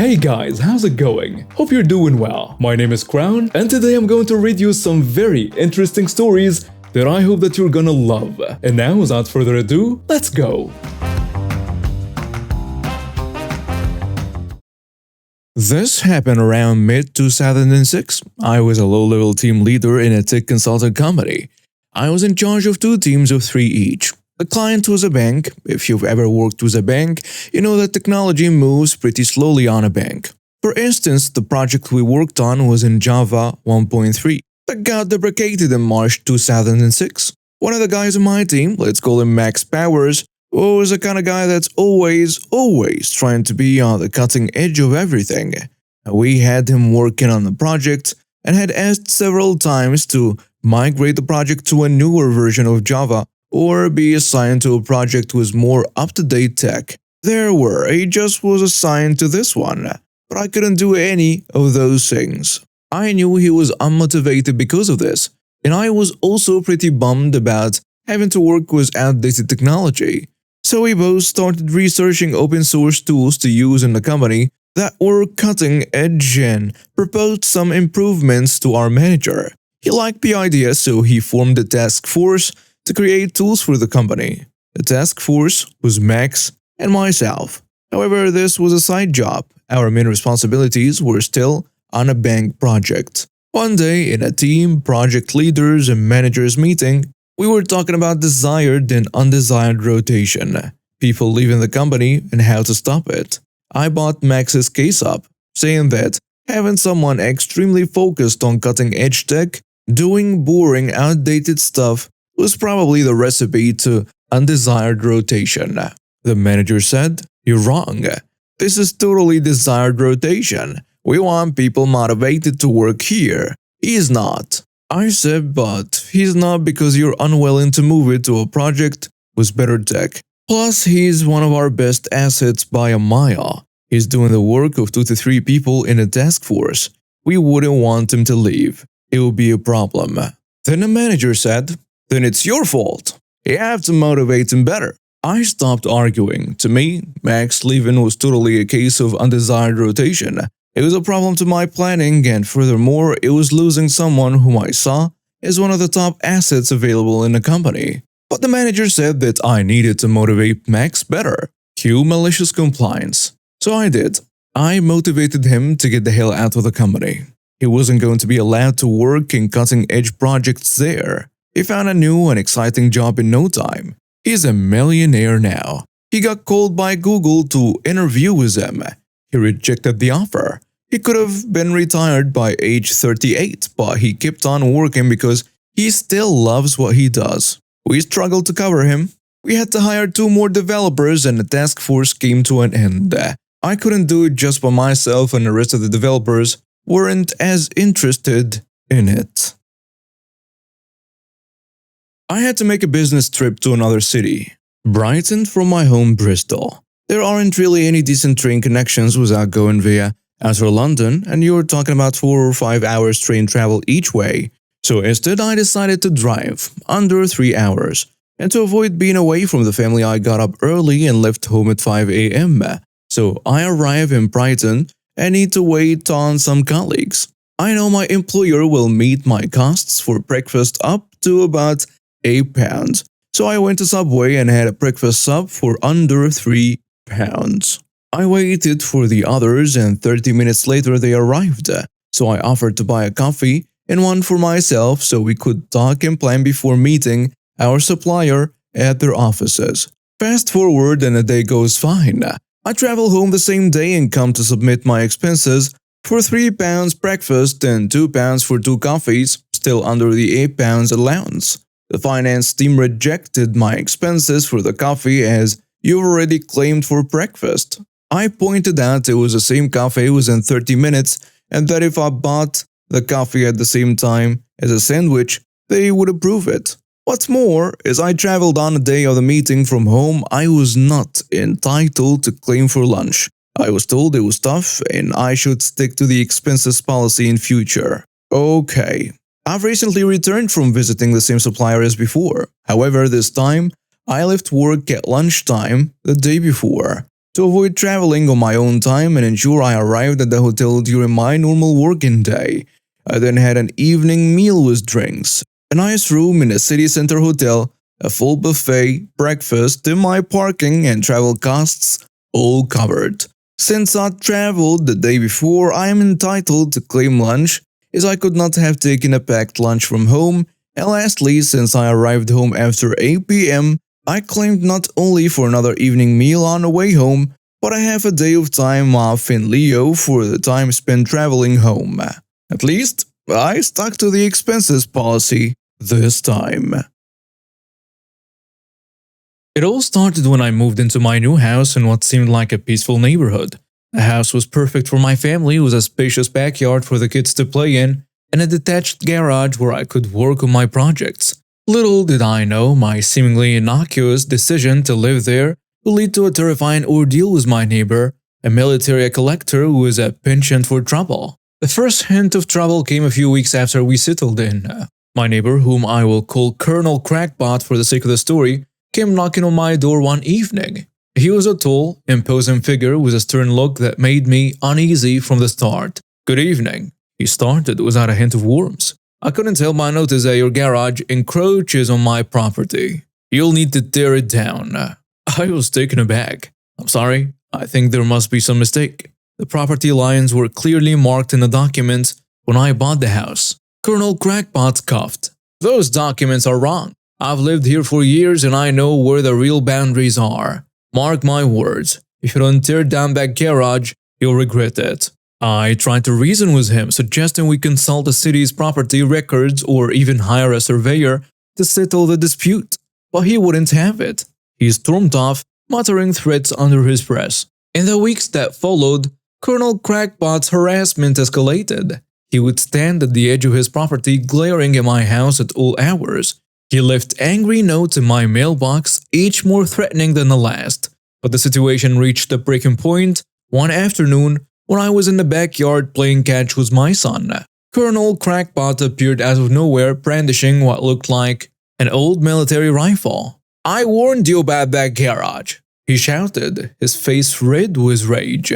Hey guys, how's it going? Hope you're doing well. My name is Crown, and today I'm going to read you some very interesting stories that I hope that you're gonna love. And now, without further ado, let's go! This happened around mid-2006. I was a low-level team leader in a tech consulting company. I was in charge of 2 teams of 3 each. The client was a bank. If you've ever worked with a bank, you know that technology moves pretty slowly on a bank. For instance, the project we worked on was in Java 1.3 that got deprecated in March 2006. One of the guys on my team, let's call him Max Powers, was the kind of guy that's always trying to be on the cutting edge of everything. We had him working on the project and had asked several times to migrate the project to a newer version of Java or be assigned to a project with more up-to-date tech. He just was assigned to this one, but I couldn't do any of those things. I knew he was unmotivated because of this, and I was also pretty bummed about having to work with outdated technology. So we both started researching open source tools to use in the company that were cutting edge and proposed some improvements to our manager. He liked the idea, so he formed a task force to create tools for the company. The task force was Max and myself. However, this was a side job. Our main responsibilities were still on a bank project. One day, in a team, project leaders and managers meeting, we were talking about desired and undesired rotation, people leaving the company and how to stop it. I brought Max's case up, saying that having someone extremely focused on cutting-edge tech, doing boring, outdated stuff, was probably the recipe to undesired rotation. The manager said, "You're wrong. This is totally desired rotation. We want people motivated to work here. He's not." I said, "But he's not because you're unwilling to move it to a project with better tech. Plus, he's one of our best assets by a mile. He's doing the work of 2 to 3 people in a task force. We wouldn't want him to leave. It would be a problem." Then the manager said, "Then it's your fault. You have to motivate him better." I stopped arguing. To me, Max leaving was totally a case of undesired rotation. It was a problem to my planning, and furthermore, it was losing someone whom I saw as one of the top assets available in the company. But the manager said that I needed to motivate Max better. Cue malicious compliance. So I did. I motivated him to get the hell out of the company. He wasn't going to be allowed to work in cutting-edge projects there. He found a new and exciting job in no time. He's a millionaire now. He got called by Google to interview with them. He rejected the offer. He could have been retired by age 38, but he kept on working because he still loves what he does. We struggled to cover him. We had to hire 2 more developers and the task force came to an end. I couldn't do it just by myself, and the rest of the developers weren't as interested in it. I had to make a business trip to another city, Brighton from my home Bristol. There aren't really any decent train connections without going via outer London, and you're talking about 4 or 5 hours train travel each way. So instead I decided to drive, under 3 hours. And to avoid being away from the family, I got up early and left home at 5 a.m. So I arrive in Brighton and need to wait on some colleagues. I know my employer will meet my costs for breakfast up to about £8. So I went to Subway and had a breakfast sub for under £3. I waited for the others and 30 minutes later they arrived. So I offered to buy a coffee and one for myself so we could talk and plan before meeting our supplier at their offices. Fast forward and a day goes fine. I travel home the same day and come to submit my expenses for £3 breakfast and £2 for 2 coffees, still under the £8 allowance. The finance team rejected my expenses for the coffee as you already claimed for breakfast. I pointed out it was the same coffee within 30 minutes and that if I bought the coffee at the same time as a sandwich, they would approve it. What's more, as I traveled on the day of the meeting from home, I was not entitled to claim for lunch. I was told it was tough and I should stick to the expenses policy in future. Okay. I've recently returned from visiting the same supplier as before. However, this time, I left work at lunchtime the day before. to avoid traveling on my own time and ensure I arrived at the hotel during my normal working day. I then had an evening meal with drinks, a nice room in a city center hotel, a full buffet, breakfast, and my parking and travel costs all covered. Since I traveled the day before, I am entitled to claim lunch, as I could not have taken a packed lunch from home, and lastly, since I arrived home after 8 p.m., I claimed not only for another evening meal on the way home, but I have a day of time off in Leo for the time spent traveling home. At least, I stuck to the expenses policy this time. It all started when I moved into my new house in what seemed like a peaceful neighborhood. The house was perfect for my family, with a spacious backyard for the kids to play in, and a detached garage where I could work on my projects. Little did I know my seemingly innocuous decision to live there would lead to a terrifying ordeal with my neighbor, a military collector who was a penchant for trouble. The first hint of trouble came a few weeks after we settled in. My neighbor, whom I will call Colonel Crackpot for the sake of the story, came knocking on my door one evening. He was a tall, imposing figure with a stern look that made me uneasy from the start. "Good evening," he started without a hint of warmth. "I couldn't help but notice that your garage encroaches on my property. You'll need to tear it down." I was taken aback. "I'm sorry, I think there must be some mistake. The property lines were clearly marked in the documents when I bought the house." Colonel Crackpot scoffed. "Those documents are wrong. I've lived here for years and I know where the real boundaries are. Mark my words, if you don't tear down that garage, you'll regret it." I tried to reason with him, suggesting we consult the city's property records or even hire a surveyor to settle the dispute, but he wouldn't have it. He stormed off, muttering threats under his breath. In the weeks that followed, Colonel Crackpot's harassment escalated. He would stand at the edge of his property glaring at my house at all hours. He left angry notes in my mailbox, each more threatening than the last. But the situation reached a breaking point one afternoon when I was in the backyard playing catch with my son. Colonel Crackpot appeared out of nowhere, brandishing what looked like an old military rifle. "I warned you about that garage," he shouted, his face red with rage.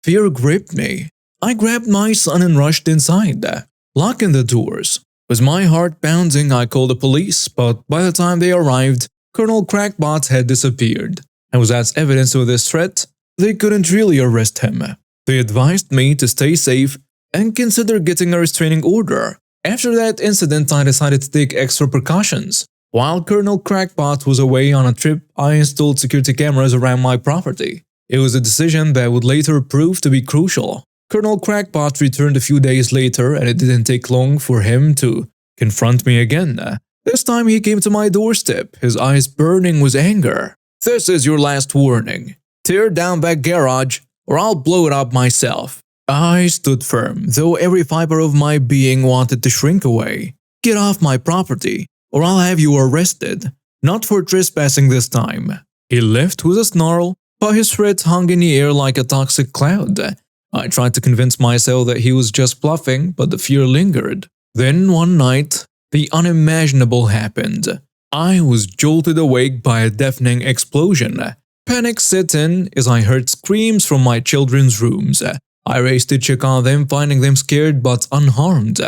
Fear gripped me. I grabbed my son and rushed inside, locking the doors. With my heart pounding, I called the police, but by the time they arrived, Colonel Crackpot had disappeared, and without evidence of this threat, they couldn't really arrest him. They advised me to stay safe and consider getting a restraining order. After that incident, I decided to take extra precautions. While Colonel Crackpot was away on a trip, I installed security cameras around my property. It was a decision that would later prove to be crucial. Colonel Crackpot returned a few days later, and it didn't take long for him to confront me again. This time he came to my doorstep, his eyes burning with anger. "This is your last warning. Tear down that garage, or I'll blow it up myself." I stood firm, though every fiber of my being wanted to shrink away. "Get off my property, or I'll have you arrested. Not for trespassing this time." He left with a snarl, but his threat hung in the air like a toxic cloud. I tried to convince myself that he was just bluffing, but the fear lingered. Then one night, the unimaginable happened. I was jolted awake by a deafening explosion. Panic set in as I heard screams from my children's rooms. I raced to check on them, finding them scared but unharmed.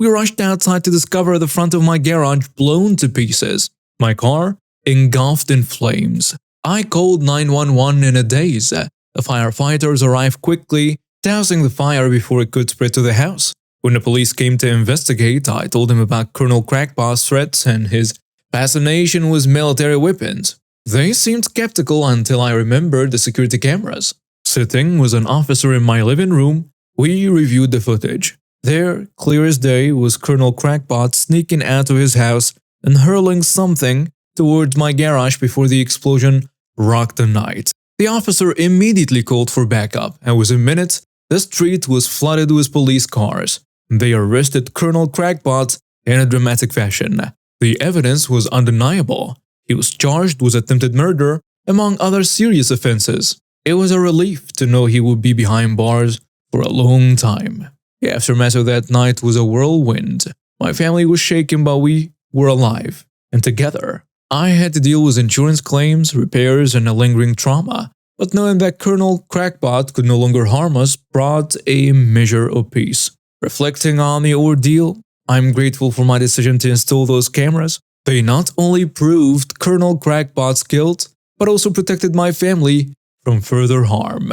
We rushed outside to discover the front of my garage blown to pieces. My car engulfed in flames. I called 911 in a daze. The firefighters arrived quickly, dousing the fire before it could spread to the house. When the police came to investigate, I told them about Colonel Crackpot's threats and his fascination with military weapons. They seemed skeptical until I remembered the security cameras. Sitting with an officer in my living room, we reviewed the footage. There, clear as day, was Colonel Crackpot sneaking out of his house and hurling something towards my garage before the explosion rocked the night. The officer immediately called for backup, and within minutes, the street was flooded with police cars. They arrested Colonel Crackpot in a dramatic fashion. The evidence was undeniable. He was charged with attempted murder, among other serious offenses. It was a relief to know he would be behind bars for a long time. The aftermath of that night was a whirlwind. My family was shaken, but we were alive and together. I had to deal with insurance claims, repairs, and a lingering trauma. but knowing that Colonel Crackpot could no longer harm us brought a measure of peace. Reflecting on the ordeal, I'm grateful for my decision to install those cameras. They not only proved Colonel Crackpot's guilt, but also protected my family from further harm.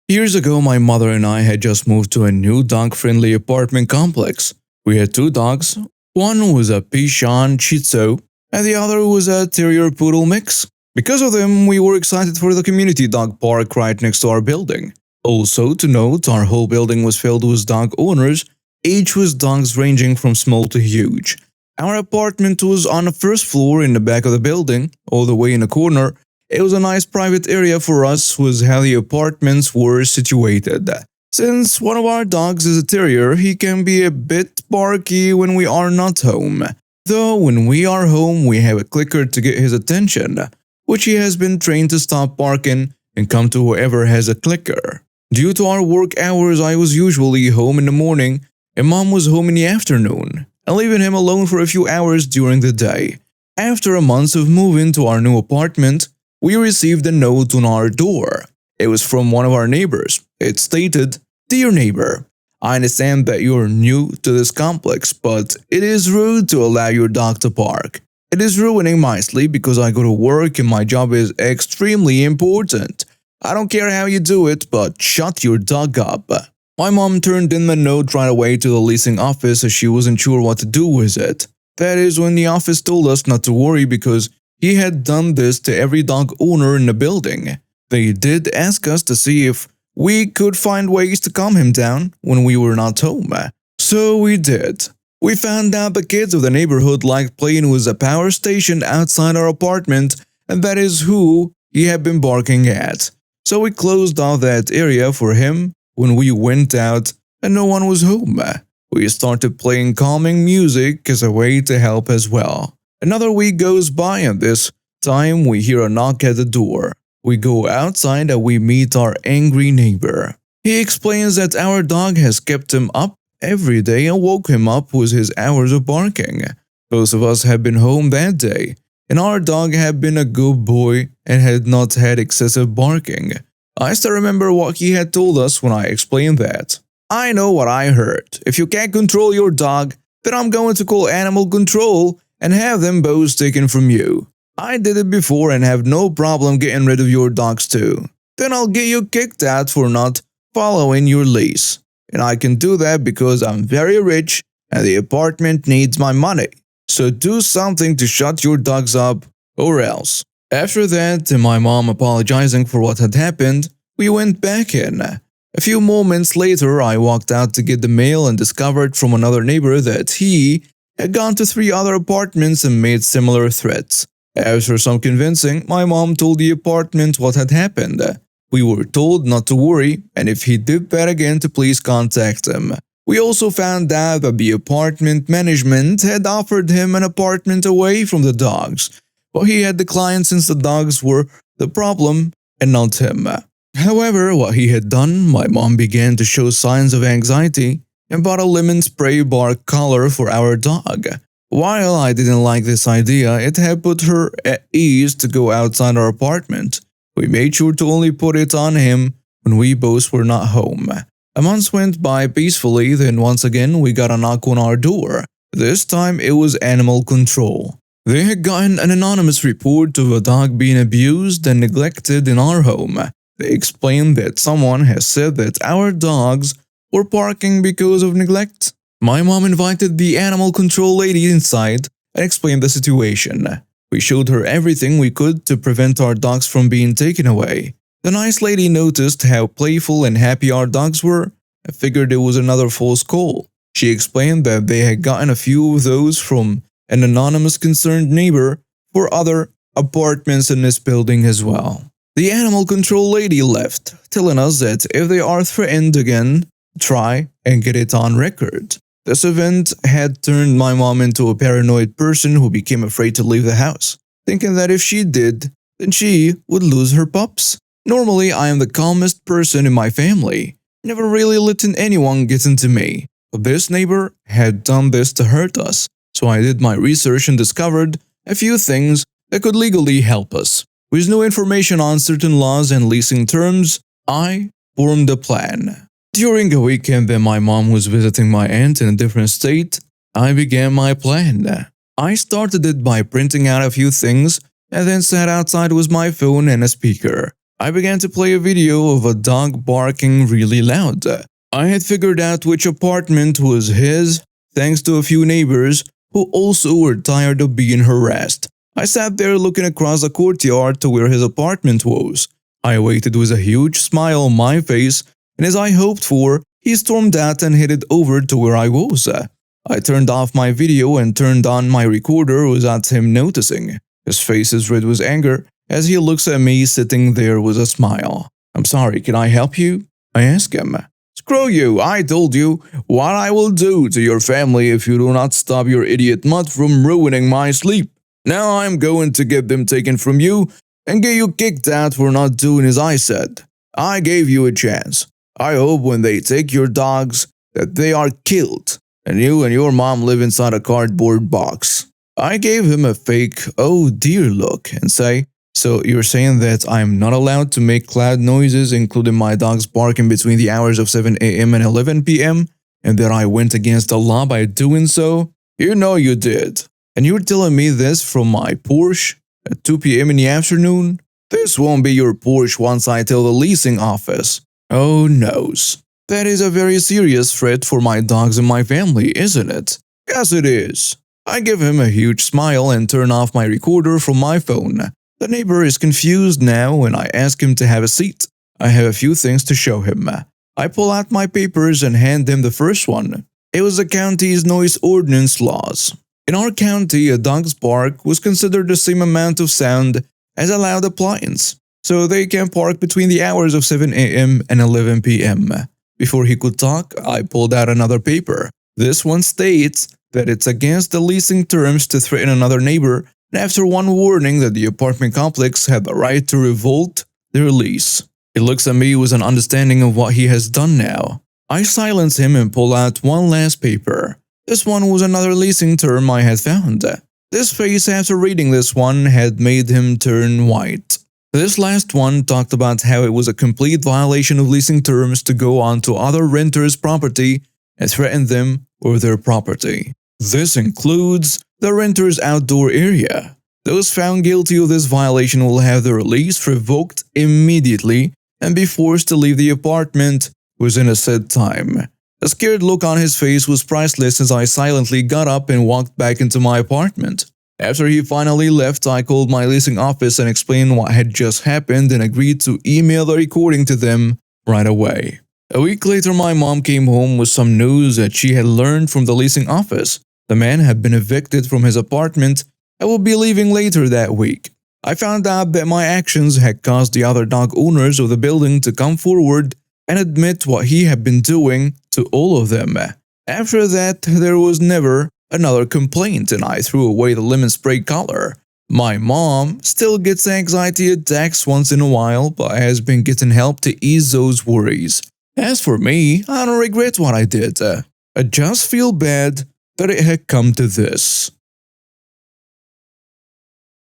Years ago, my mother and I had just moved to a new dog-friendly apartment complex. We had two dogs. One was a Bichon Shih Tzu, and the other was a Terrier Poodle mix. Because of them, we were excited for the community dog park right next to our building. Also, to note, our whole building was filled with dog owners, each with dogs ranging from small to huge. Our apartment was on the first floor in the back of the building, all the way in the corner. It was a nice private area for us with how the apartments were situated. Since one of our dogs is a terrier, he can be a bit barky when we are not home. Though when we are home, we have a clicker to get his attention, which he has been trained to stop barking and come to whoever has a clicker. Due to our work hours, I was usually home in the morning and Mom was home in the afternoon, and leaving him alone for a few hours during the day. After a month of moving to our new apartment, we received a note on our door. It was from one of our neighbors. It stated, "Dear neighbor, I understand that you're new to this complex, but it is rude to allow your dog to park. It is ruining my sleep because I go to work and my job is extremely important. I don't care how you do it, but shut your dog up." My mom turned in the note right away to the leasing office as she wasn't sure what to do with it. That is when the office told us not to worry because he had done this to every dog owner in the building. They did ask us to see if we could find ways to calm him down when we were not home. So we did. We found out the kids of the neighborhood liked playing with a power station outside our apartment, and that is who he had been barking at. So we closed off that area for him when we went out and no one was home. We started playing calming music as a way to help as well. Another week goes by and this time we hear a knock at the door. We go outside and we meet our angry neighbor. He explains that our dog has kept him up every day and woke him up with his hours of barking. Both of us had been home that day, and our dog had been a good boy and had not had excessive barking. I still remember what he had told us when I explained that. "I know what I heard. If you can't control your dog, then I'm going to call animal control and have them both taken from you. I did it before and have no problem getting rid of your dogs too. Then I'll get you kicked out for not following your lease. And I can do that because I'm very rich and the apartment needs my money. So do something to shut your dogs up or else." After that, and my mom apologizing for what had happened, we went back in. A few moments later, I walked out to get the mail and discovered from another neighbor that he had gone to 3 other apartments and made similar threats. After some convincing, my mom told the apartment what had happened. We were told not to worry, and if he did that again to please contact him. We also found out that the apartment management had offered him an apartment away from the dogs, but he had declined since the dogs were the problem and not him. However, what he had done, my mom began to show signs of anxiety and bought a lemon spray bark collar for our dog. While I didn't like this idea, it had put her at ease to go outside our apartment. We made sure to only put it on him when we both were not home. A month went by peacefully, then once again we got a knock on our door. This time it was animal control. They had gotten an anonymous report of a dog being abused and neglected in our home. They explained that someone has said that our dogs were barking because of neglect. My mom invited the animal control lady inside and explained the situation. We showed her everything we could to prevent our dogs from being taken away. The nice lady noticed how playful and happy our dogs were and figured it was another false call. She explained that they had gotten a few of those from an anonymous concerned neighbor for other apartments in this building as well. The animal control lady left, telling us that if they are threatened again, try and get it on record. This event had turned my mom into a paranoid person who became afraid to leave the house, thinking that if she did, then she would lose her pups. Normally, I am the calmest person in my family, never really letting anyone get into me. But this neighbor had done this to hurt us, so I did my research and discovered a few things that could legally help us. With no information on certain laws and leasing terms, I formed a plan. During a weekend when my mom was visiting my aunt in a different state, I began my plan. I started it by printing out a few things and then sat outside with my phone and a speaker. I began to play a video of a dog barking really loud. I had figured out which apartment was his thanks to a few neighbors who also were tired of being harassed. I sat there looking across the courtyard to where his apartment was. I waited with a huge smile on my face, and as I hoped for, he stormed out and headed over to where I was. I turned off my video and turned on my recorder without him noticing. His face is red with anger as he looks at me sitting there with a smile. "I'm sorry, can I help you?" I ask him. "Screw you, I told you what I will do to your family if you do not stop your idiot mutt from ruining my sleep. Now I'm going to get them taken from you and get you kicked out for not doing as I said. I gave you a chance. I hope when they take your dogs that they are killed and you and your mom live inside a cardboard box." I gave him a fake "oh dear" look and say, "So you're saying that I'm not allowed to make loud noises including my dogs barking between the hours of 7 a.m. and 11 p.m. and that I went against the law by doing so? You know you did. And you're telling me this from my Porsche at 2 p.m. in the afternoon? This won't be your Porsche once I tell the leasing office." "Oh noes. That is a very serious threat for my dogs and my family, isn't it?" "Yes it is." I give him a huge smile and turn off my recorder from my phone. The neighbor is confused now and I ask him to have a seat. I have a few things to show him. I pull out my papers and hand him the first one. It was the county's noise ordinance laws. In our county, a dog's bark was considered the same amount of sound as a loud appliance, so they can park between the hours of 7 a.m. and 11 p.m. Before he could talk, I pulled out another paper. This one states that it's against the leasing terms to threaten another neighbor, and after one warning that the apartment complex had the right to revoke their lease. He looks at me with an understanding of what he has done now. I silence him and pull out one last paper. This one was another leasing term I had found. This face after reading this one had made him turn white. This last one talked about how it was a complete violation of leasing terms to go onto other renters' property and threaten them or their property. This includes the renter's outdoor area. Those found guilty of this violation will have their lease revoked immediately and be forced to leave the apartment within a set time. The scared look on his face was priceless as I silently got up and walked back into my apartment. After he finally left, I called my leasing office and explained what had just happened and agreed to email the recording to them right away. A week later, my mom came home with some news that she had learned from the leasing office. The man had been evicted from his apartment and would be leaving later that week. I found out that my actions had caused the other dog owners of the building to come forward and admit what he had been doing to all of them. After that, there was never another complaint and I threw away the lemon spray collar. My mom still gets anxiety attacks once in a while, but has been getting help to ease those worries. As for me, I don't regret what I did. I just feel bad that it had come to this.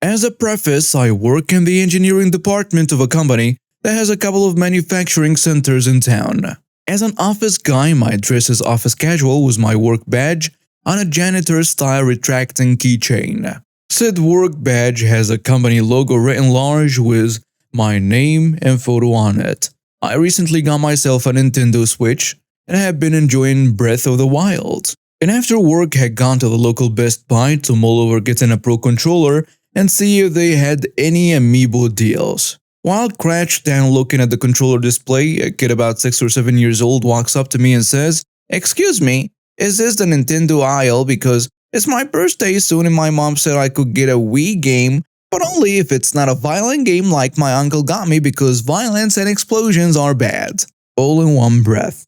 As a preface, I work in the engineering department of a company that has a couple of manufacturing centers in town. As an office guy, my dress is office casual with my work badge on a janitor-style retracting keychain. Said work badge has a company logo written large with my name and photo on it. I recently got myself a Nintendo Switch and have been enjoying Breath of the Wild. And after work had gone to the local Best Buy to mull over getting a Pro Controller and see if they had any amiibo deals. While crouched down looking at the controller display, a kid about 6 or 7 years old walks up to me and says, "Excuse me, is this the Nintendo aisle? Because it's my birthday soon and my mom said I could get a Wii game, but only if it's not a violent game like my uncle got me because violence and explosions are bad." All in one breath.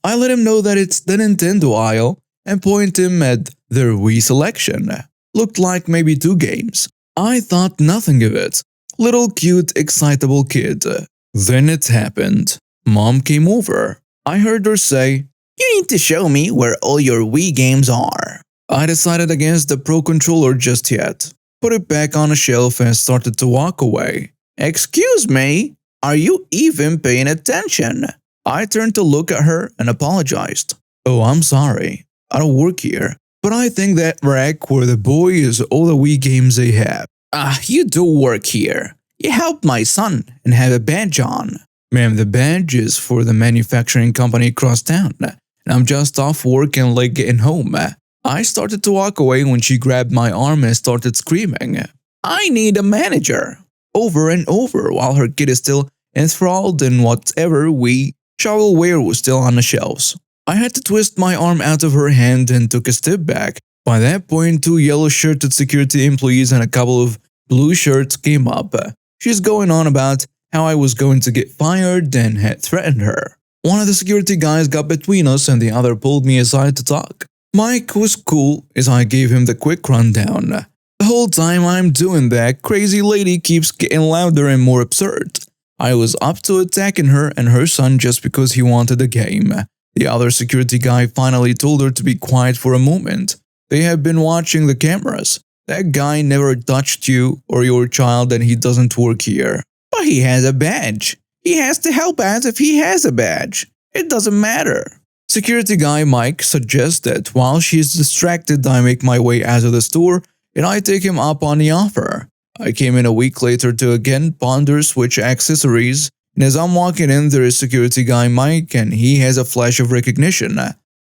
I let him know that it's the Nintendo aisle and point him at their Wii selection. Looked like maybe 2 games. I thought nothing of it. Little cute, excitable kid. Then it happened. Mom came over. I heard her say, "You need to show me where all your Wii games are." I decided against the Pro Controller just yet. put it back on a shelf, and started to walk away. Excuse me, are you even paying attention? I turned to look at her and apologized. Oh, I'm sorry. I don't work here, but I think that rack where the boy is all the Wii games they have. Ah, you do work here. You helped my son and have a badge on. Ma'am, the badge is for the manufacturing company across town, and I'm just off work and late getting home. I started to walk away when she grabbed my arm and started screaming, I need a manager! Over and over while her kid is still enthralled in whatever Wii shovelware was still on the shelves. I had to twist my arm out of her hand and took a step back. By that point, 2 yellow-shirted security employees and a couple of blue shirts came up. She's going on about how I was going to get fired and had threatened her. One of the security guys got between us and the other pulled me aside to talk. Mike was cool as I gave him the quick rundown. The whole time I'm doing that, crazy lady keeps getting louder and more absurd. I was up to attacking her and her son just because he wanted a game. The other security guy finally told her to be quiet for a moment. They have been watching the cameras. That guy never touched you or your child and he doesn't work here. But he has a badge. He has to help us if he has a badge. It doesn't matter. Security guy Mike suggests that while she's distracted, I make my way out of the store and I take him up on the offer. I came in a week later to again ponder switch accessories, and as I'm walking in, there is security guy Mike and he has a flash of recognition.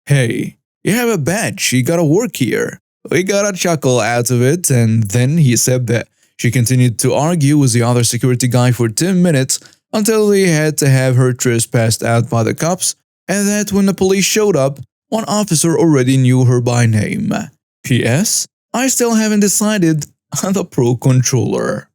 Hey, you have a badge, you gotta work here. We got a chuckle out of it, and then he said that she continued to argue with the other security guy for 10 minutes until they had to have her trespassed out by the cops, and that when the police showed up, one officer already knew her by name. P.S. I still haven't decided on the Pro Controller.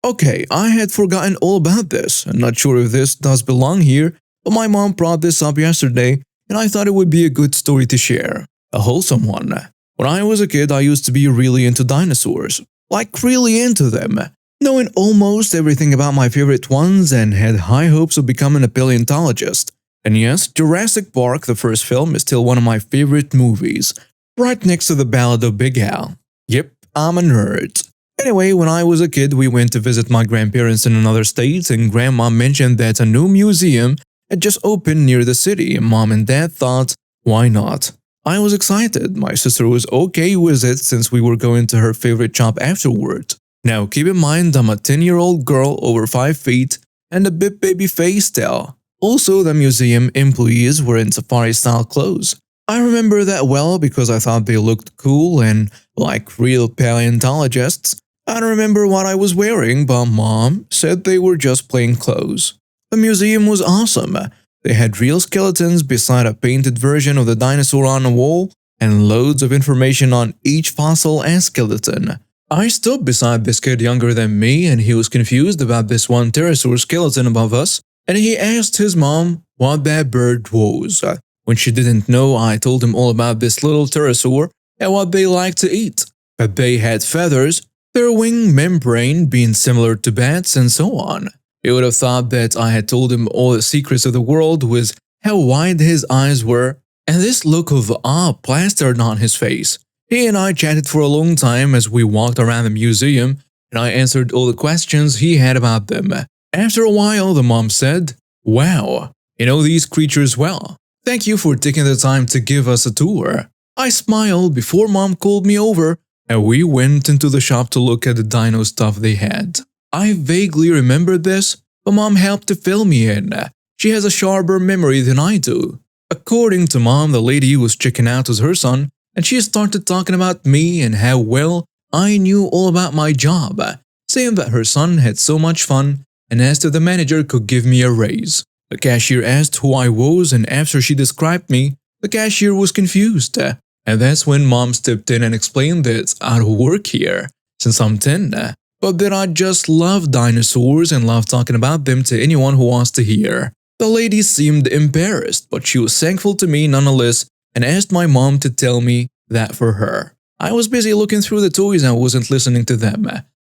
Okay, I had forgotten all about this. I'm not sure if this does belong here, but my mom brought this up yesterday and I thought it would be a good story to share. A wholesome one. When I was a kid, I used to be really into dinosaurs. Like really into them. Knowing almost everything about my favorite ones and had high hopes of becoming a paleontologist. And yes, Jurassic Park, the first film, is still one of my favorite movies. Right next to the Ballad of Big Al. Yep, I'm a nerd. Anyway, when I was a kid, we went to visit my grandparents in another state and Grandma mentioned that a new museum had just opened near the city and Mom and Dad thought, why not? I was excited. My sister was okay with it since we were going to her favorite shop afterward. Now keep in mind I'm a 10-year-old girl over 5 feet and a bit baby face still. Also, the museum employees were in safari-style clothes. I remember that well because I thought they looked cool and like real paleontologists. I don't remember what I was wearing, but Mom said they were just plain clothes. The museum was awesome. They had real skeletons beside a painted version of the dinosaur on the wall and loads of information on each fossil and skeleton. I stood beside this kid younger than me and he was confused about this one pterosaur skeleton above us and he asked his mom what that bird was. When she didn't know, I told him all about this little pterosaur and what they like to eat. That they had feathers, their wing membrane being similar to bats and so on. He would have thought that I had told him all the secrets of the world with how wide his eyes were and this look of awe plastered on his face. He and I chatted for a long time as we walked around the museum and I answered all the questions he had about them. After a while, the mom said, "Wow, you know these creatures well. Thank you for taking the time to give us a tour." I smiled before Mom called me over and we went into the shop to look at the dino stuff they had. I vaguely remember this, but Mom helped to fill me in. She has a sharper memory than I do. According to Mom, the lady was checking out with her son and she started talking about me and how well I knew all about my job, saying that her son had so much fun and asked if the manager could give me a raise. The cashier asked who I was and after she described me, the cashier was confused. And that's when Mom stepped in and explained that I don't work here since I'm 10, but that I just love dinosaurs and love talking about them to anyone who wants to hear. The lady seemed embarrassed, but she was thankful to me nonetheless and asked my mom to tell me that for her. I was busy looking through the toys and wasn't listening to them.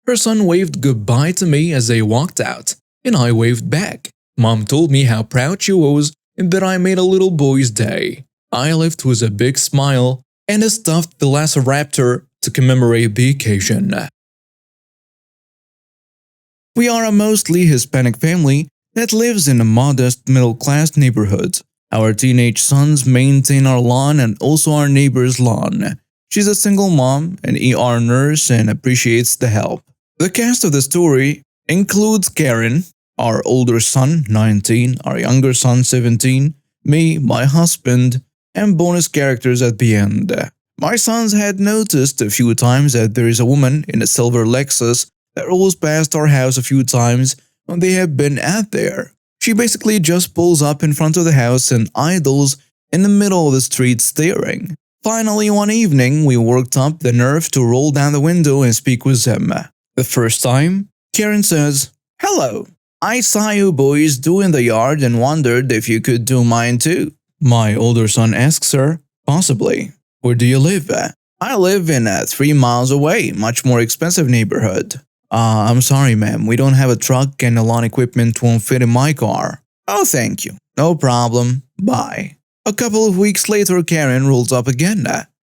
Her son waved goodbye to me as they walked out, and I waved back. Mom told me how proud she was and that I made a little boy's day. I left with a big smile and a stuffed velociraptor to commemorate the occasion. We are a mostly Hispanic family that lives in a modest middle-class neighborhood. Our teenage sons maintain our lawn and also our neighbor's lawn. She's a single mom, an ER nurse, and appreciates the help. The cast of the story includes Karen, our older son, 19, our younger son, 17, me, my husband, and bonus characters at the end. My sons had noticed a few times that there is a woman in a silver Lexus that rolls past our house a few times when they have been out there. She basically just pulls up in front of the house and idles in the middle of the street staring. Finally, one evening, we worked up the nerve to roll down the window and speak with them. The first time, Karen says, "Hello, I saw you boys doing the yard and wondered if you could do mine too." My older son asks her, "Possibly. Where do you live?" "I live in a 3 miles away, much more expensive neighborhood." I'm sorry ma'am, we don't have a truck and the lawn equipment won't fit in my car." "Oh, thank you. No problem. Bye." A couple of weeks later, Karen rolls up again.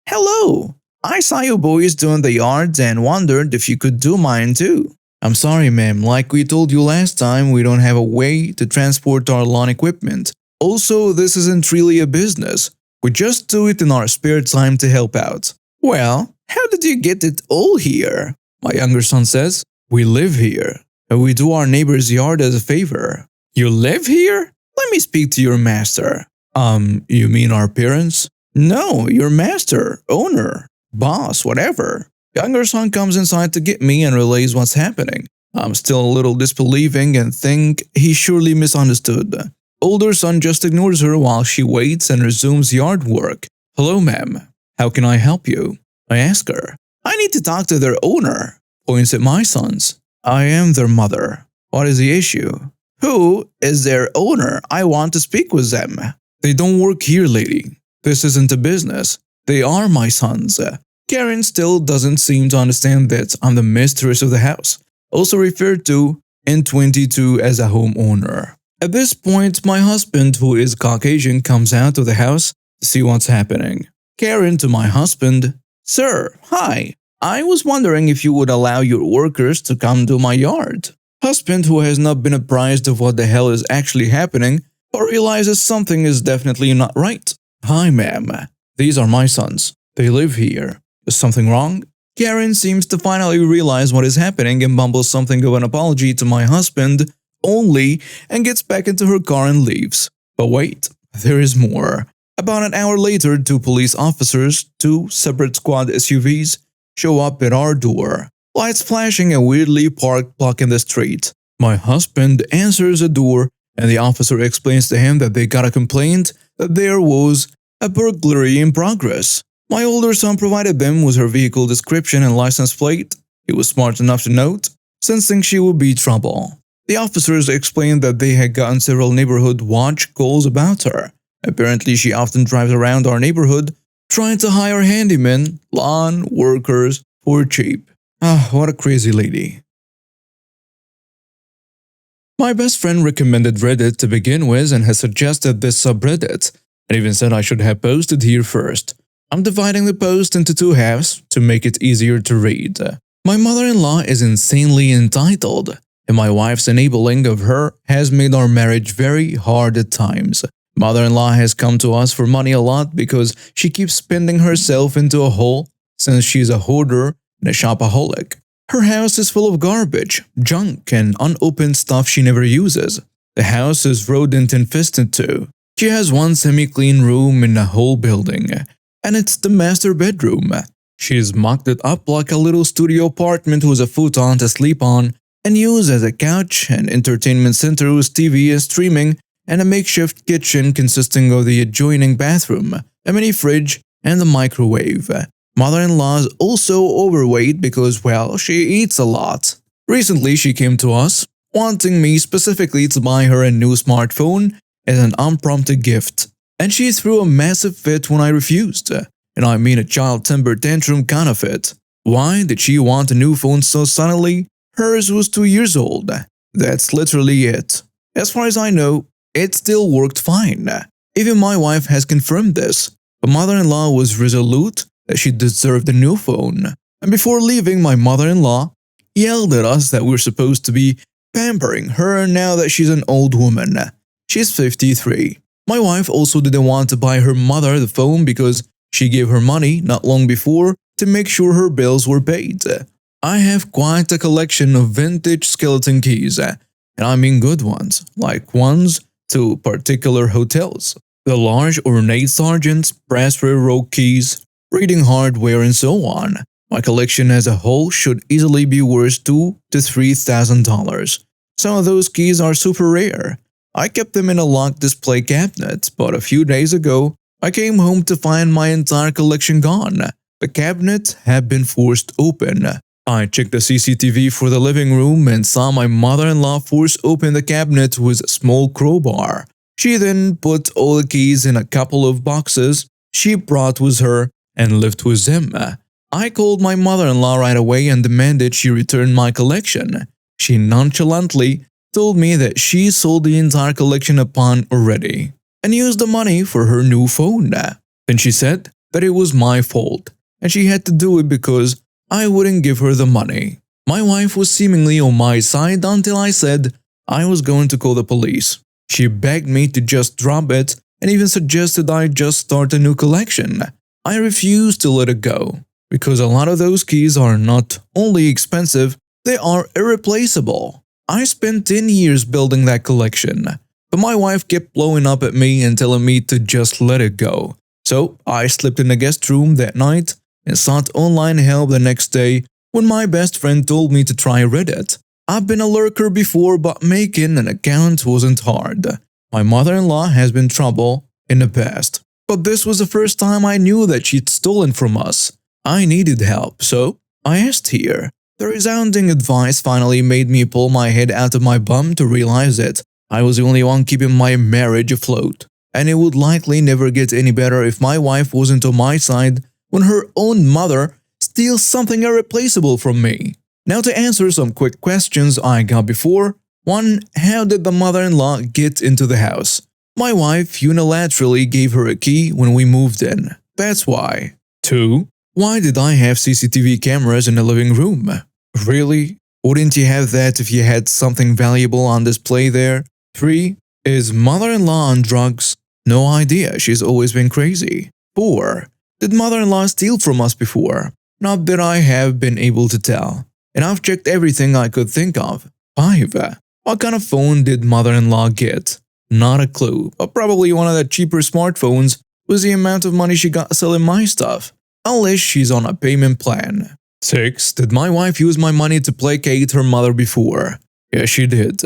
"Hello, I saw you boys doing the yards and wondered if you could do mine too." "I'm sorry ma'am, like we told you last time, we don't have a way to transport our lawn equipment. Also, this isn't really a business. We just do it in our spare time to help out." "Well, how did you get it all here?" My younger son says, "We live here, and we do our neighbor's yard as a favor." "You live here? Let me speak to your master." You mean our parents?" "No, your master, owner, boss, whatever." Younger son comes inside to get me and relays what's happening. I'm still a little disbelieving and think he surely misunderstood. Older son just ignores her while she waits and resumes yard work. "Hello, ma'am. How can I help you?" I ask her. "I need to talk to their owner." Points at my sons. "I am their mother. What is the issue?" "Who is their owner? I want to speak with them." "They don't work here, lady. This isn't a business. They are my sons." Karen still doesn't seem to understand that I'm the mistress of the house, also referred to in 22 as a homeowner. At this point, my husband, who is Caucasian, comes out of the house to see what's happening. Karen to my husband, "Sir, hi. I was wondering if you would allow your workers to come to my yard." Husband, who has not been apprised of what the hell is actually happening, but realizes something is definitely not right. "Hi, ma'am. These are my sons. They live here. Is something wrong?" Karen seems to finally realize what is happening and mumbles something of an apology to my husband only and gets back into her car and leaves. But wait, there is more. About an hour later, 2 police officers, 2 separate squad SUVs, show up at our door, lights flashing and weirdly parked blocking the street. My husband answers the door and the officer explains to him that they got a complaint that there was a burglary in progress. My older son provided them with her vehicle description and license plate. He was smart enough to note, sensing she would be trouble. The officers explained that they had gotten several neighborhood watch calls about her. Apparently, she often drives around our neighborhood trying to hire handymen, lawn workers for cheap. What a crazy lady. My best friend recommended Reddit to begin with and has suggested this subreddit, and even said I should have posted here first. I'm dividing the post into 2 halves to make it easier to read. My mother-in-law is insanely entitled, and my wife's enabling of her has made our marriage very hard at times. Mother-in-law has come to us for money a lot because she keeps spending herself into a hole since she's a hoarder and a shopaholic. Her house is full of garbage, junk, and unopened stuff she never uses. The house is rodent-infested too. She has 1 semi-clean room in the whole building, and it's the master bedroom. She's mocked it up like a little studio apartment with a futon to sleep on and use as a couch, an entertainment center with TV and streaming, and a makeshift kitchen consisting of the adjoining bathroom, a mini fridge, and a microwave. Mother-in-law is also overweight because, well, she eats a lot. Recently, she came to us, wanting me specifically to buy her a new smartphone as an unprompted gift, and she threw a massive fit when I refused. And I mean a child temper tantrum kind of fit. Why did she want a new phone so suddenly? Hers was 2 years old. That's literally it. As far as I know, it still worked fine. Even my wife has confirmed this. But mother-in-law was resolute that she deserved a new phone. And before leaving, my mother-in-law yelled at us that we're supposed to be pampering her now that she's an old woman. She's 53. My wife also didn't want to buy her mother the phone because she gave her money not long before to make sure her bills were paid. I have quite a collection of vintage skeleton keys, and I mean good ones, like ones to particular hotels. The large ornate sergeants, brass railroad keys, reading hardware, and so on. My collection as a whole should easily be worth $2,000 to $3,000. Some of those keys are super rare. I kept them in a locked display cabinet, but a few days ago, I came home to find my entire collection gone. The cabinet had been forced open. I checked the CCTV for the living room and saw my mother-in-law force open the cabinet with a small crowbar. She then put all the keys in a couple of boxes she brought with her and left with them. I called my mother-in-law right away and demanded she return my collection. She nonchalantly told me that she sold the entire collection upon already and used the money for her new phone. Then she said that it was my fault and she had to do it because I wouldn't give her the money. My wife was seemingly on my side until I said I was going to call the police. She begged me to just drop it and even suggested I just start a new collection. I refused to let it go because a lot of those keys are not only expensive, they are irreplaceable. I spent 10 years building that collection, but my wife kept blowing up at me and telling me to just let it go. So I slept in the guest room that night and sought online help the next day when my best friend told me to try Reddit. I've been a lurker before, but making an account wasn't hard. My mother-in-law has been trouble in the past, but this was the first time I knew that she'd stolen from us. I needed help, so I asked here. The resounding advice finally made me pull my head out of my bum to realize that I was the only one keeping my marriage afloat, and it would likely never get any better if my wife wasn't on my side when her own mother steals something irreplaceable from me. Now to answer some quick questions I got before. 1. How did the mother-in-law get into the house? My wife unilaterally gave her a key when we moved in. That's why. 2. Why did I have CCTV cameras in the living room? Really? Wouldn't you have that if you had something valuable on display there? 3. Is mother-in-law on drugs? No idea, she's always been crazy. 4. Did mother-in-law steal from us before? Not that I have been able to tell. And I've checked everything I could think of. 5. What kind of phone did mother-in-law get? Not a clue, but probably one of the cheaper smartphones with the amount of money she got selling my stuff. Unless she's on a payment plan. 6. Did my wife use my money to placate her mother before? Yes, she did.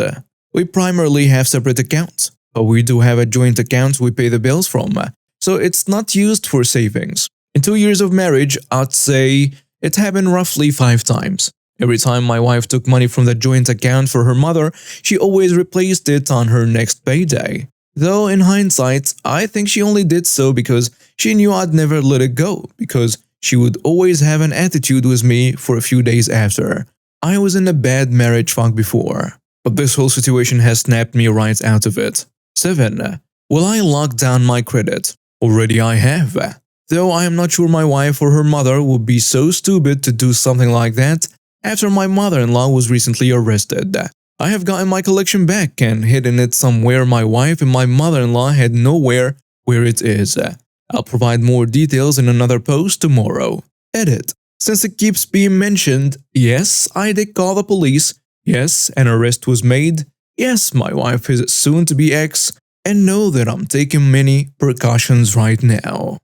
We primarily have separate accounts, but we do have a joint account we pay the bills from, so it's not used for savings. In 2 years of marriage, I'd say it happened roughly 5 times. Every time my wife took money from the joint account for her mother, she always replaced it on her next payday. Though in hindsight, I think she only did so because she knew I'd never let it go, because she would always have an attitude with me for a few days after. I was in a bad marriage funk before, but this whole situation has snapped me right out of it. 7. Will I lock down my credit? Already I have. Though I am not sure my wife or her mother would be so stupid to do something like that after my mother-in-law was recently arrested. I have gotten my collection back and hidden it somewhere my wife and my mother-in-law had nowhere where it is. I'll provide more details in another post tomorrow. Edit. Since it keeps being mentioned, yes, I did call the police. Yes, an arrest was made. Yes, my wife is soon to be ex. And know that I'm taking many precautions right now.